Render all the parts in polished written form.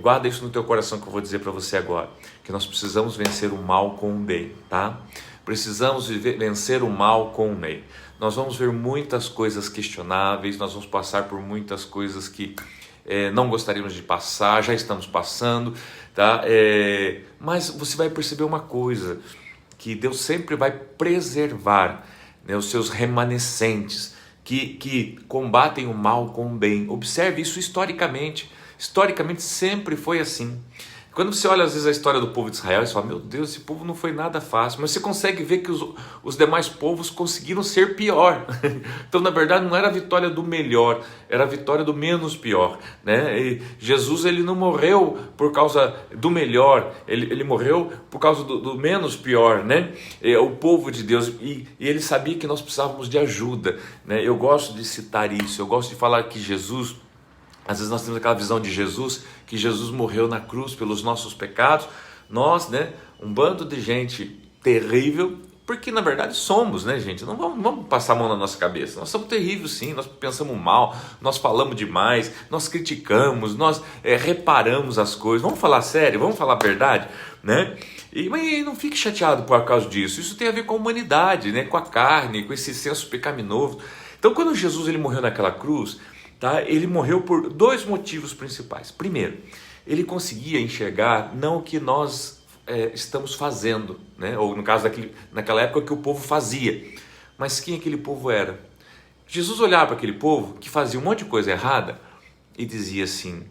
guarda isso no teu coração que eu vou dizer para você agora, que nós precisamos vencer o mal com o bem, tá? Precisamos vencer o mal com o bem. Nós vamos ver muitas coisas questionáveis, nós vamos passar por muitas coisas que não gostaríamos de passar, já estamos passando, tá? Mas você vai perceber uma coisa, que Deus sempre vai preservar, né, os seus remanescentes, que combatem o mal com o bem. Observe isso historicamente sempre foi assim. Quando você olha às vezes a história do povo de Israel, você fala, meu Deus, esse povo não foi nada fácil, mas você consegue ver que os demais povos conseguiram ser pior. Então na verdade não era a vitória do melhor, era a vitória do menos pior, né? E Jesus, ele não morreu por causa do melhor, ele morreu por causa do menos pior, né? O povo de Deus, e ele sabia que nós precisávamos de ajuda, né? Eu gosto de citar isso, eu gosto de falar que Jesus, às vezes nós temos aquela visão de Jesus, que Jesus morreu na cruz pelos nossos pecados. Nós, né, um bando de gente terrível, porque na verdade somos, né, gente? Não vamos passar a mão na nossa cabeça. Nós somos terríveis sim, nós pensamos mal, nós falamos demais, nós criticamos, nós reparamos as coisas. Vamos falar sério, vamos falar a verdade, né? Mas não fique chateado por causa disso. Isso tem a ver com a humanidade, né? Com a carne, com esse senso pecaminoso. Então quando Jesus ele morreu naquela cruz, tá? Ele morreu por dois motivos principais. Primeiro, ele conseguia enxergar não o que nós estamos fazendo, né? Ou no caso naquela época, o que o povo fazia, mas quem aquele povo era. Jesus olhava para aquele povo que fazia um monte de coisa errada e dizia assim,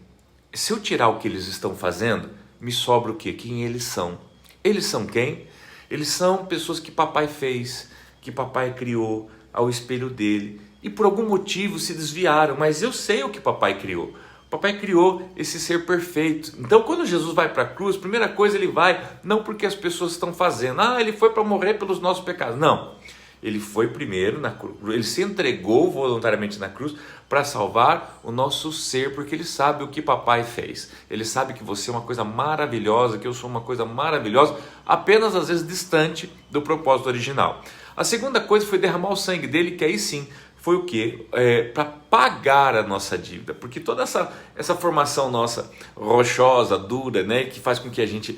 se eu tirar o que eles estão fazendo, me sobra o quê? Quem eles são. Eles são quem? Eles são pessoas que papai fez, que papai criou ao espelho dele, e por algum motivo se desviaram, mas eu sei o que papai criou. Papai criou esse ser perfeito. Então quando Jesus vai para a cruz, a primeira coisa ele vai, não porque as pessoas estão fazendo, ele foi para morrer pelos nossos pecados, não. Ele foi primeiro na cruz, ele se entregou voluntariamente na cruz para salvar o nosso ser, porque ele sabe o que papai fez. Ele sabe que você é uma coisa maravilhosa, que eu sou uma coisa maravilhosa, apenas às vezes distante do propósito original. A segunda coisa foi derramar o sangue dele, que aí sim foi o quê? Para pagar a nossa dívida, porque toda essa formação nossa rochosa, dura, né, que faz com que a gente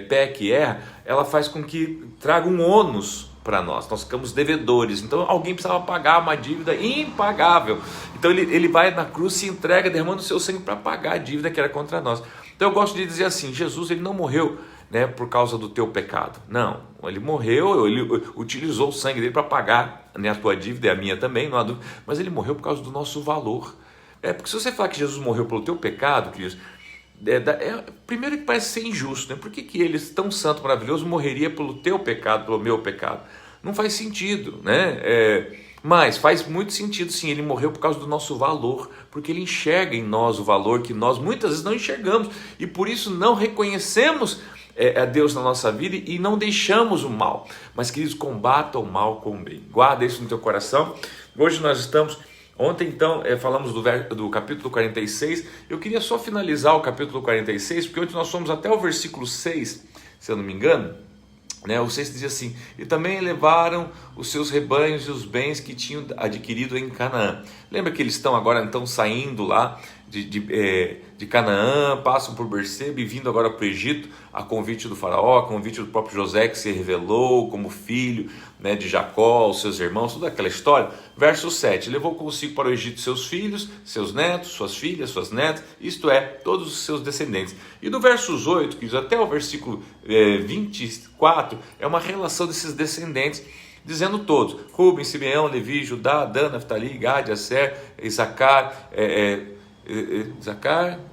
peque e erra, ela faz com que traga um ônus para nós ficamos devedores, então alguém precisava pagar uma dívida impagável, então ele vai na cruz, se entrega, derramando o seu sangue para pagar a dívida que era contra nós. Então eu gosto de dizer assim, Jesus ele não morreu, né, por causa do teu pecado, não, ele morreu, ele utilizou o sangue dele para pagar, né, a tua dívida e a minha também, não há dúvida, mas ele morreu por causa do nosso valor, porque se você falar que Jesus morreu pelo teu pecado, queridos, primeiro que parece ser injusto, né? Por que ele, tão santo, maravilhoso, morreria pelo teu pecado, pelo meu pecado? Não faz sentido, né? Mas faz muito sentido sim, ele morreu por causa do nosso valor, porque ele enxerga em nós o valor que nós muitas vezes não enxergamos, e por isso não reconhecemos a Deus na nossa vida e não deixamos o mal. Mas queridos, combata o mal com o bem, guarda isso no teu coração. Hoje nós estamos... Ontem então falamos do capítulo 46, eu queria só finalizar o capítulo 46, porque ontem nós fomos até o versículo 6, se eu não me engano, né? O 6 dizia assim, e também levaram os seus rebanhos e os bens que tinham adquirido em Canaã. Lembra que eles estão agora então saindo lá de Canaã, passam por Berseba e vindo agora para o Egito, a convite do faraó, a convite do próprio José, que se revelou como filho, né, de Jacó, os seus irmãos, toda aquela história. Verso 7, levou consigo para o Egito seus filhos, seus netos, suas filhas, suas netas, isto é, todos os seus descendentes. E do versos 8, que diz até o versículo 24, é uma relação desses descendentes, dizendo todos, Rubem, Simeão, Levi, Judá, Dan, Naftali, Gad, Aser, Isacar,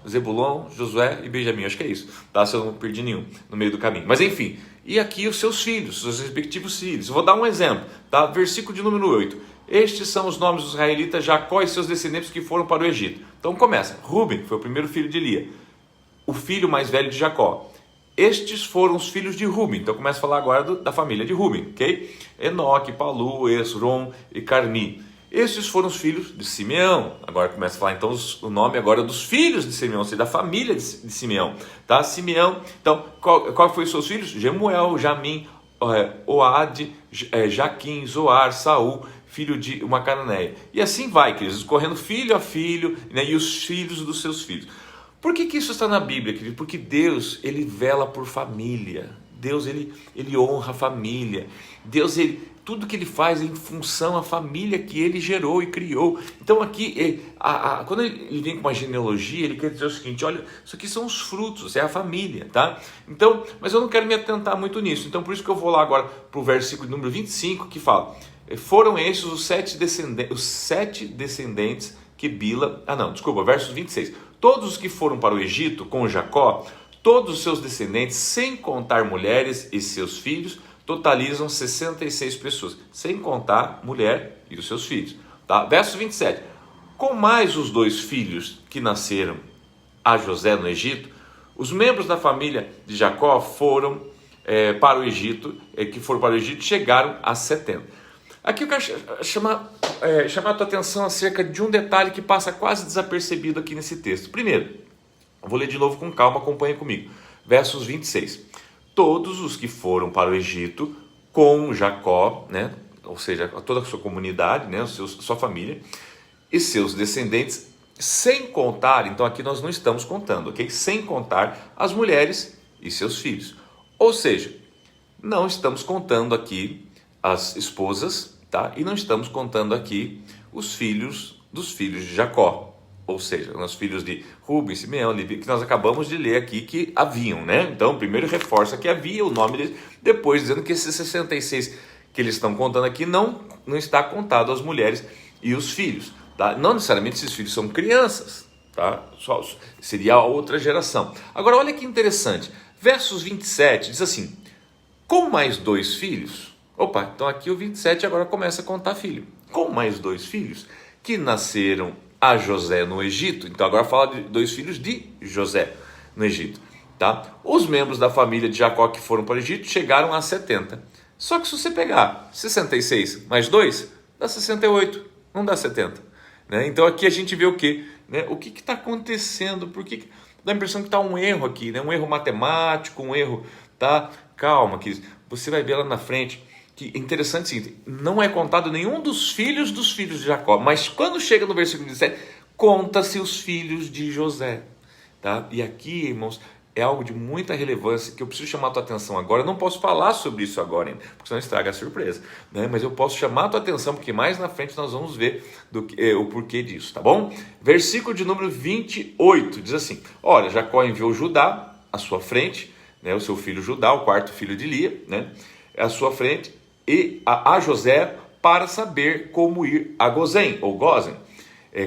Zebulon, Josué e Benjamim, acho que é isso, tá? Se eu não perdi nenhum no meio do caminho, mas enfim, e aqui os seus filhos, os seus respectivos filhos. Eu vou dar um exemplo, tá? Versículo de número 8, estes são os nomes dos israelitas, Jacó e seus descendentes que foram para o Egito. Então começa, Rubem foi o primeiro filho de Lia, o filho mais velho de Jacó. Estes foram os filhos de Rubem. Então começa a falar agora da família de Rubem, ok? Enoque, Palu, Esrom e Carmi. Estes foram os filhos de Simeão. Agora começa a falar então o nome agora dos filhos de Simeão, ou seja, da família de Simeão, tá? Simeão. Então qual foi os seus filhos? Jemuel, Jamim, Oade, Jaquim, Zoar, Saul, filho de uma cananeia. E assim vai, queridos, correndo filho a filho, né, e os filhos dos seus filhos. Por que isso está na Bíblia, querido? Porque Deus, ele vela por família. Deus, ele honra a família. Deus, tudo que ele faz é em função à família que ele gerou e criou. Então aqui, quando ele vem com uma genealogia, ele quer dizer o seguinte: olha, isso aqui são os frutos, é a família, tá? Então, mas eu não quero me atentar muito nisso. Então por isso que eu vou lá agora para o versículo número 25, que fala: foram esses os sete descendentes que Bila... verso 26. Todos os que foram para o Egito com Jacó, todos os seus descendentes, sem contar mulheres e seus filhos, totalizam 66 pessoas, sem contar mulher e os seus filhos. Tá? Verso 27. Com mais os 2 filhos que nasceram a José no Egito, os membros da família de Jacó foram para o Egito, chegaram a 70. Aqui eu quero chamar a tua atenção acerca de um detalhe que passa quase desapercebido aqui nesse texto. Primeiro, eu vou ler de novo com calma, acompanha comigo. Versos 26. Todos os que foram para o Egito com Jacó, né, ou seja, toda a sua comunidade, né, sua família e seus descendentes, sem contar, então aqui nós não estamos contando, ok? Sem contar as mulheres e seus filhos. Ou seja, não estamos contando aqui as esposas, tá? E não estamos contando aqui os filhos dos filhos de Jacó, ou seja, os filhos de Rubem, Simeão, Levi, que nós acabamos de ler aqui que haviam, né? Então, primeiro reforça que havia o nome deles, depois dizendo que esses 66 que eles estão contando aqui não está contado as mulheres e os filhos, tá? Não necessariamente esses filhos são crianças, tá? Seria a outra geração. Agora, olha que interessante, versos 27 diz assim: com mais 2 filhos... Opa, então aqui o 27 agora começa a contar filho. Com mais 2 filhos que nasceram a José no Egito. Então agora fala de 2 filhos de José no Egito, tá? Os membros da família de Jacó que foram para o Egito chegaram a 70. Só que se você pegar 66 mais 2, dá 68, não dá 70. Né? Então aqui a gente vê o quê? Né? O que está acontecendo? Por que dá a impressão que está um erro aqui, né? Um erro matemático, um erro, tá? Calma, que você vai ver lá na frente. Que é interessante o seguinte: não é contado nenhum dos filhos de Jacó, mas quando chega no versículo 17, conta-se os filhos de José, tá? E aqui, irmãos, é algo de muita relevância que eu preciso chamar a tua atenção agora. Eu não posso falar sobre isso agora ainda, porque senão estraga a surpresa, né? Mas eu posso chamar a tua atenção, porque mais na frente nós vamos ver o porquê disso, tá bom? Versículo de número 28 diz assim: olha, Jacó enviou Judá à sua frente, né? O seu filho Judá, o 4º filho de Lia, né? À sua frente, e a José, para saber como ir a Gozém, ou Gósen.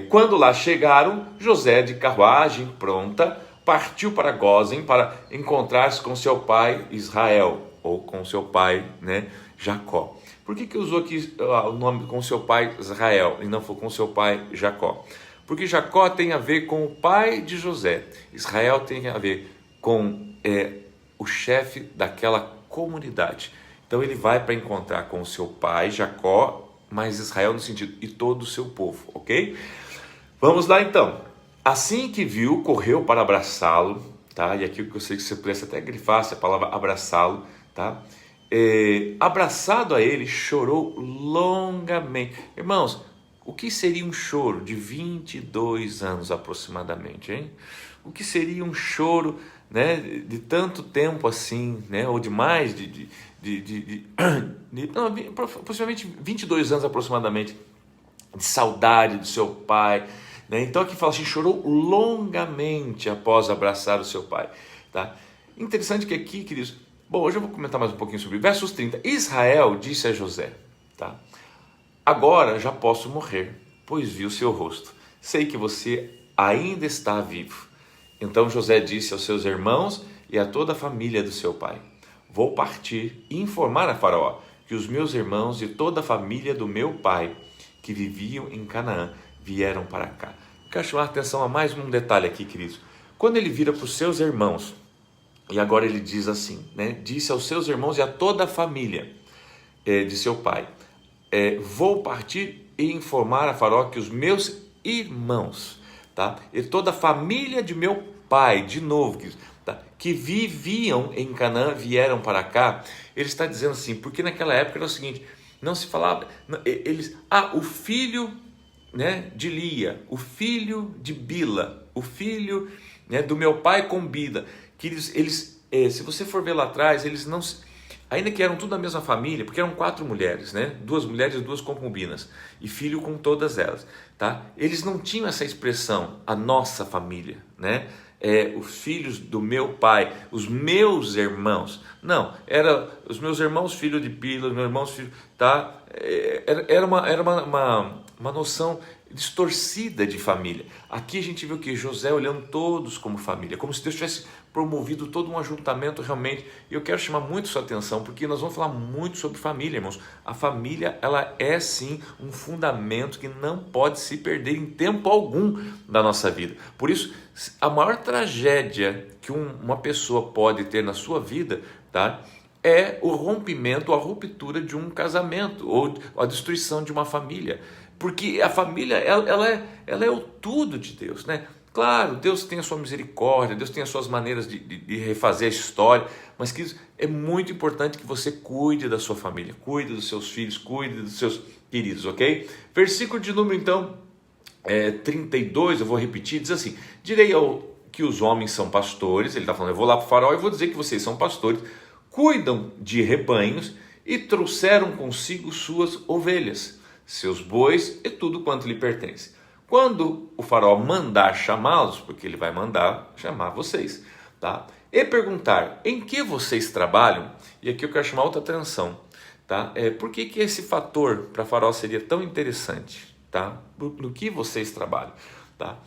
Quando lá chegaram, José, de carruagem pronta, partiu para Gósen para encontrar-se com seu pai Israel, ou com seu pai, né, Jacó. Por que usou aqui o nome com seu pai Israel e não foi com seu pai Jacó? Porque Jacó tem a ver com o pai de José, Israel tem a ver com o chefe daquela comunidade. Então ele vai para encontrar com o seu pai, Jacó, mas Israel no sentido, e todo o seu povo, ok? Vamos lá então. Assim que viu, correu para abraçá-lo, tá? E aqui eu gostaria que você pudesse até grifar essa palavra abraçá-lo, tá? Abraçado a ele, chorou longamente. Irmãos, o que seria um choro de 22 anos aproximadamente, hein? O que seria um choro, né, de tanto tempo assim, né? Ou de mais possivelmente 22 anos aproximadamente, de saudade do seu pai, né? Então aqui fala assim: chorou longamente após abraçar o seu pai, tá? Interessante que aqui, queridos, bom, hoje eu vou comentar mais um pouquinho sobre versos 30. Israel disse a José, tá? Agora já posso morrer, pois vi o seu rosto, sei que você ainda está vivo. Então José disse aos seus irmãos e a toda a família do seu pai: vou partir e informar a Faraó que os meus irmãos e toda a família do meu pai, que viviam em Canaã, vieram para cá. Quero chamar a atenção a mais um detalhe aqui, queridos. Quando ele vira para os seus irmãos, e agora ele diz assim, né? Disse aos seus irmãos e a toda a família de seu pai: vou partir e informar a Faraó que os meus irmãos, tá? E toda a família de meu pai, de novo, que viviam em Canaã, vieram para cá. Ele está dizendo assim, porque naquela época era o seguinte, não se falava, o filho, né, de Lia, o filho de Bila, o filho né, do meu pai com Bila, que se você for ver lá atrás, eles não, ainda que eram tudo da mesma família, porque eram 4 mulheres, né, 2 mulheres e 2 concubinas, e filho com todas elas, tá? Eles não tinham essa expressão, a nossa família, né? Os filhos do meu pai, os meus irmãos. Não, era os meus irmãos filhos de Bila, os meus irmãos filhos, tá? Era uma noção distorcida de família. Aqui a gente vê o que? José olhando todos como família, como se Deus tivesse promovido todo um ajuntamento realmente. E eu quero chamar muito sua atenção, porque nós vamos falar muito sobre família, irmãos. A família, ela é sim um fundamento que não pode se perder em tempo algum da nossa vida. Por isso, a maior tragédia que uma pessoa pode ter na sua vida, tá, é o rompimento, a ruptura de um casamento ou a destruição de uma família. Porque a família, ela é o tudo de Deus, né? Claro, Deus tem a sua misericórdia, Deus tem as suas maneiras de refazer a história, mas que é muito importante que você cuide da sua família, cuide dos seus filhos, cuide dos seus queridos, ok? Versículo de número, então, 32, eu vou repetir, diz assim: direi que os homens são pastores, ele está falando, eu vou lá para o faraó e vou dizer que vocês são pastores, cuidam de rebanhos e trouxeram consigo suas ovelhas, seus bois e tudo quanto lhe pertence. Quando o faraó mandar chamá-los, porque ele vai mandar chamar vocês, tá? E perguntar em que vocês trabalham, e aqui eu quero chamar outra atenção, tá? Por que esse fator para faraó seria tão interessante, tá? No que vocês trabalham, tá?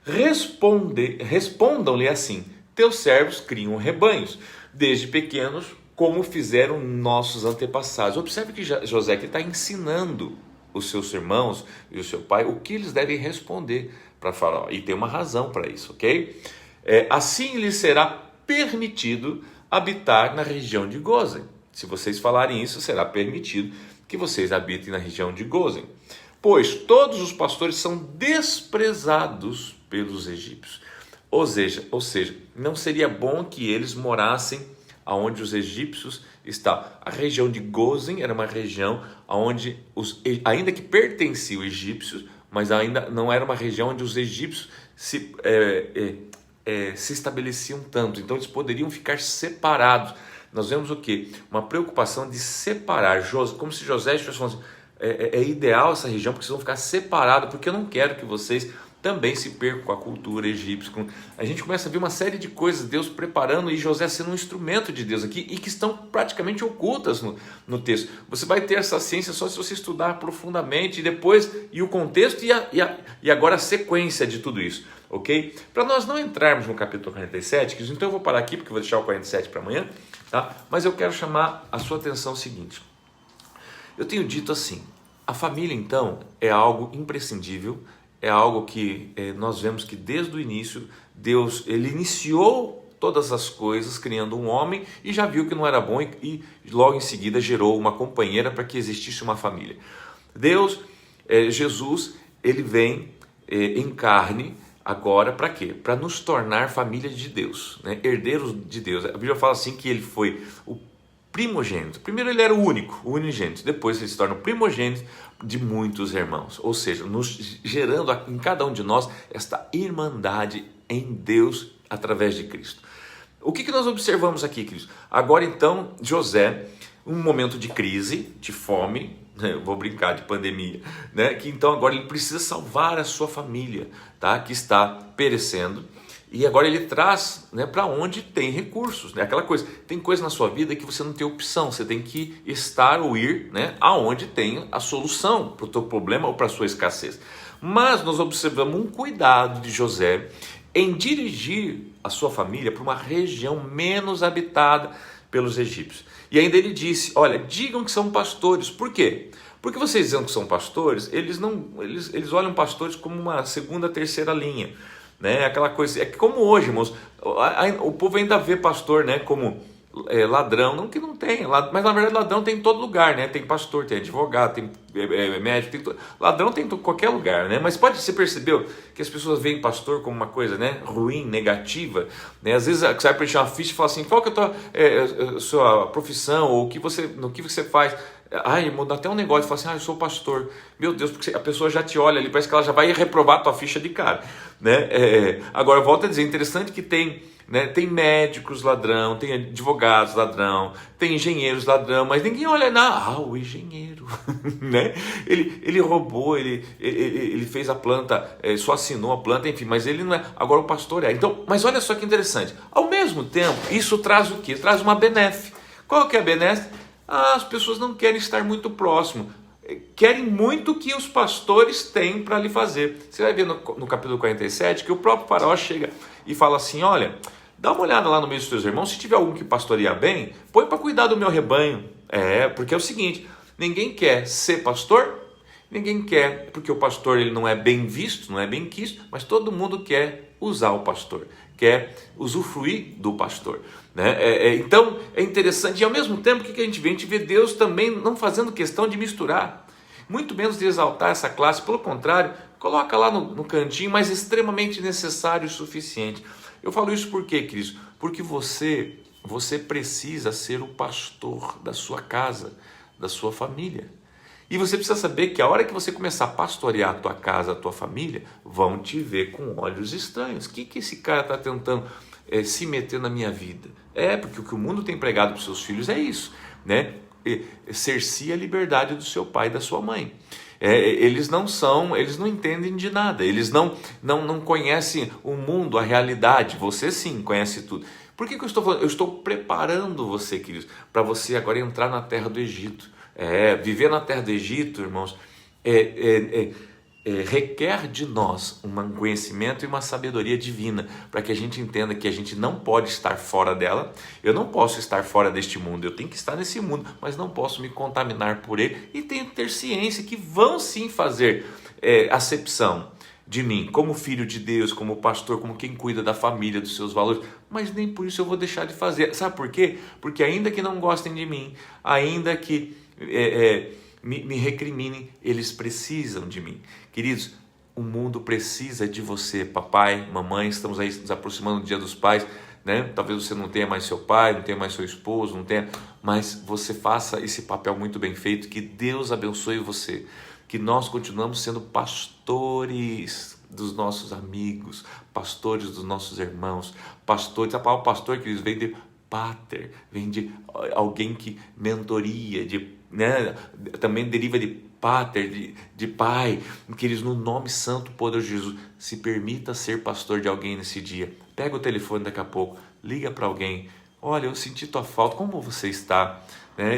Respondam-lhe assim: teus servos criam rebanhos, desde pequenos, como fizeram nossos antepassados. Observe que José está ensinando os seus irmãos e o seu pai o que eles devem responder para faraó, e tem uma razão para isso, ok? Assim lhes será permitido habitar na região de Gósen. Se vocês falarem isso, será permitido que vocês habitem na região de Gósen, pois todos os pastores são desprezados pelos egípcios. Ou seja, não seria bom que eles morassem aonde os egípcios estavam. A região de Gósen era uma região onde, ainda que pertencia aos egípcios, mas ainda não era uma região onde os egípcios se estabeleciam tanto. Então eles poderiam ficar separados. Nós vemos o quê? Uma preocupação de separar, como se José estivesse falando assim, é ideal essa região, porque vocês vão ficar separados, porque eu não quero que vocês também se percam com a cultura egípcia. A gente começa a ver uma série de coisas, Deus preparando e José sendo um instrumento de Deus aqui, e que estão praticamente ocultas no texto. Você vai ter essa ciência só se você estudar profundamente, e depois, e o contexto e agora a sequência de tudo isso, ok? Para nós não entrarmos no capítulo 47, então eu vou parar aqui, porque eu vou deixar o 47 para amanhã, tá? Mas eu quero chamar a sua atenção ao seguinte: eu tenho dito assim, a família então é algo imprescindível, é algo que nós vemos que desde o início Deus, ele iniciou todas as coisas criando um homem e já viu que não era bom e logo em seguida gerou uma companheira para que existisse uma família. Deus, Jesus, ele vem em carne agora para quê? Para nos tornar família de Deus, né? Herdeiros de Deus. A Bíblia fala assim que ele foi o primogênito. Primeiro ele era o unigênito, depois ele se torna o primogênito de muitos irmãos, ou seja, nos gerando em cada um de nós esta irmandade em Deus através de Cristo. O que nós observamos aqui, Cristo? Agora então, José, um momento de crise, de fome, eu vou brincar de pandemia, né? Que então agora ele precisa salvar a sua família, tá? Que está perecendo. E agora ele traz, né, para onde tem recursos, né? Aquela coisa, tem coisa na sua vida que você não tem opção, você tem que estar ou ir, né, aonde tem a solução para o teu problema ou para a sua escassez. Mas nós observamos um cuidado de José em dirigir a sua família para uma região menos habitada pelos egípcios. E ainda ele disse: olha, digam que são pastores. Por quê? Porque vocês dizem que são pastores, eles olham pastores como uma segunda, terceira linha, né? Aquela coisa, é que como hoje, irmãos, o povo ainda vê pastor, né, como ladrão, não que não tem, mas na verdade ladrão tem em todo lugar, né? Tem pastor, tem advogado, tem médico, ladrão tem em qualquer lugar, né? Mas você percebeu que as pessoas veem pastor como uma coisa, né, ruim, negativa, né? Às vezes você vai preencher uma ficha e fala assim: qual que é a sua profissão, ou no que você faz? Ai, muda até um negócio, fala assim, eu sou pastor. Meu Deus, porque a pessoa já te olha ali, parece que ela já vai reprovar a tua ficha de cara, né? Agora, volto a dizer, interessante que tem, né, tem médicos ladrão, tem advogados ladrão, tem engenheiros ladrão, mas ninguém olha o engenheiro, né? Ele roubou, ele fez a planta, só assinou a planta, enfim, mas ele não é. Agora o pastor é. Então, mas olha só que interessante, ao mesmo tempo, isso traz o quê? Traz uma benéfica. Qual que é a benéfica? As pessoas não querem estar muito próximo, querem muito o que os pastores têm para lhe fazer. Você vai ver no capítulo 47 que o próprio faraó chega e fala assim, olha, dá uma olhada lá no meio dos teus irmãos, se tiver algum que pastoreia bem, põe para cuidar do meu rebanho. Porque é o seguinte, ninguém quer ser pastor, ninguém quer, porque o pastor ele não é bem visto, não é bem quisto, mas todo mundo quer usar o pastor, quer usufruir do pastor, né? Então é interessante, e ao mesmo tempo o que a gente vê? A gente vê Deus também não fazendo questão de misturar, muito menos de exaltar essa classe, pelo contrário, coloca lá no cantinho, mas extremamente necessário e suficiente. Eu falo isso por quê, queridos? Porque você precisa ser o pastor da sua casa, da sua família. E você precisa saber que a hora que você começar a pastorear a tua casa, a tua família, vão te ver com olhos estranhos. O que esse cara está tentando se meter na minha vida? Porque o que o mundo tem pregado para os seus filhos é isso, né? Cercia a liberdade do seu pai e da sua mãe. Eles não entendem de nada, eles não conhecem o mundo, a realidade. Você sim conhece tudo. Por que eu estou falando? Eu estou preparando você, queridos, para você agora entrar na terra do Egito. Viver na terra do Egito, irmãos, requer de nós um conhecimento e uma sabedoria divina, para que a gente entenda que a gente não pode estar fora dela. Eu não posso estar fora deste mundo, eu tenho que estar nesse mundo, mas não posso me contaminar por ele, e tenho que ter ciência que vão sim fazer acepção de mim, como filho de Deus, como pastor, como quem cuida da família, dos seus valores, mas nem por isso eu vou deixar de fazer. Sabe por quê? Porque ainda que não gostem de mim, ainda que me recriminem, eles precisam de mim. Queridos, o mundo precisa de você, papai, mamãe. Estamos aí nos aproximando do Dia dos Pais, né? Talvez você não tenha mais seu pai, não tenha mais seu esposo, mas você faça esse papel muito bem feito. Que Deus abençoe você, que nós continuamos sendo pastores dos nossos amigos, pastores dos nossos irmãos, pastores. A palavra pastor, que eles vem de pater, vem de alguém que mentoria, né? Também deriva de pater, de pai. Queridos, no nome santo, poderoso de Jesus, se permita ser pastor de alguém nesse dia. Pega o telefone daqui a pouco, liga para alguém. Olha, eu senti tua falta, como você está?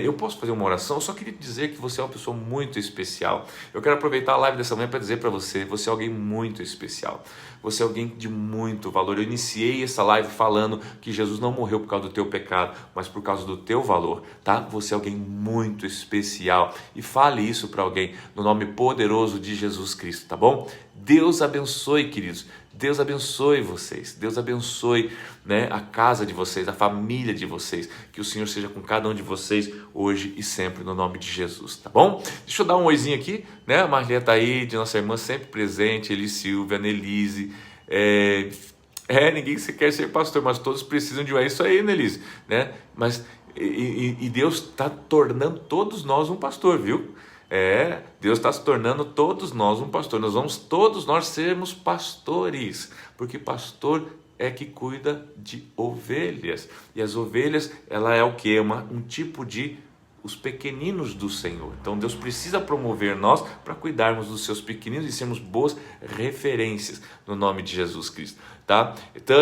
Eu posso fazer uma oração? Eu só queria te dizer que você é uma pessoa muito especial. Eu quero aproveitar a live dessa manhã para dizer para você, você é alguém muito especial. Você é alguém de muito valor. Eu iniciei essa live falando que Jesus não morreu por causa do teu pecado, mas por causa do teu valor, tá? Você é alguém muito especial. E fale isso para alguém no nome poderoso de Jesus Cristo, tá bom? Deus abençoe, queridos. Deus abençoe vocês, Deus abençoe, né, a casa de vocês, a família de vocês, que o Senhor seja com cada um de vocês hoje e sempre, no nome de Jesus, tá bom? Deixa eu dar um oizinho aqui, né, a Marlinha tá aí, de nossa irmã sempre presente, Eli Silvia, Nelise, ninguém quer ser pastor, mas todos precisam de isso aí, Nelise, né, mas e Deus está tornando todos nós um pastor, viu? Deus está se tornando todos nós um pastor. Nós vamos todos nós sermos pastores, porque pastor é que cuida de ovelhas, e as ovelhas, ela é o que? Um tipo de os pequeninos do Senhor. Então Deus precisa promover nós para cuidarmos dos seus pequeninos e sermos boas referências no nome de Jesus Cristo, tá? Então